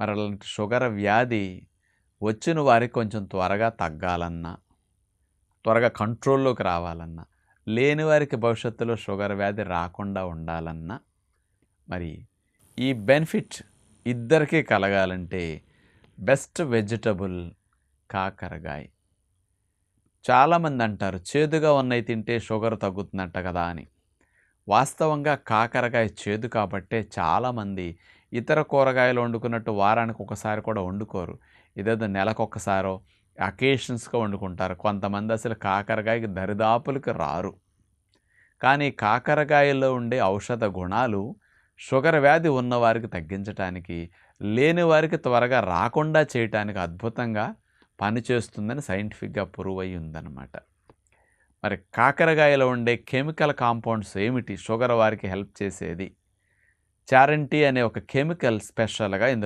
మరి అలాంటి షుగర్ వ్యాధి వచ్చిన వారికి కొంచెం త్వరగా తగ్గాలన్నా, త్వరగా కంట్రోల్లోకి రావాలన్నా, లేని వారికి భవిష్యత్తులో షుగర్ వ్యాధి రాకుండా ఉండాలన్నా, మరి ఈ బెనిఫిట్ ఇద్దరికీ కలగాలంటే బెస్ట్ వెజిటబుల్ కాకరకాయ. చాలామంది అంటారు చేదుగా ఉన్నవి తింటే షుగర్ తగ్గుతుందంట కదా అని. వాస్తవంగా కాకరకాయ చేదు కాబట్టే చాలామంది ఇతర కూరగాయలు వండుకున్నట్టు వారానికి ఒకసారి కూడా వండుకోరు. ఇదేదో నెలకొకసారో అకేషన్స్‌గా వండుకుంటారు. కొంతమంది అసలు కాకరకాయకి దరిదాపులకి రారు. కానీ కాకరకాయలో ఉండే ఔషధ గుణాలు షుగర్ వ్యాధి ఉన్నవారికి తగ్గించటానికి, లేని వారికి త్వరగా రాకుండా చేయటానికి అద్భుతంగా పనిచేస్తుందని సైంటిఫిక్‌గా ప్రూవ్ అయ్యి ఉందన్నమాట. మరి కాకరకాయలో ఉండే కెమికల్ కాంపౌండ్స్ ఏమిటి షుగర్ వారికి హెల్ప్ చేసేది? చారంటీ అనే ఒక కెమికల్ స్పెషల్‌గా ఇందులో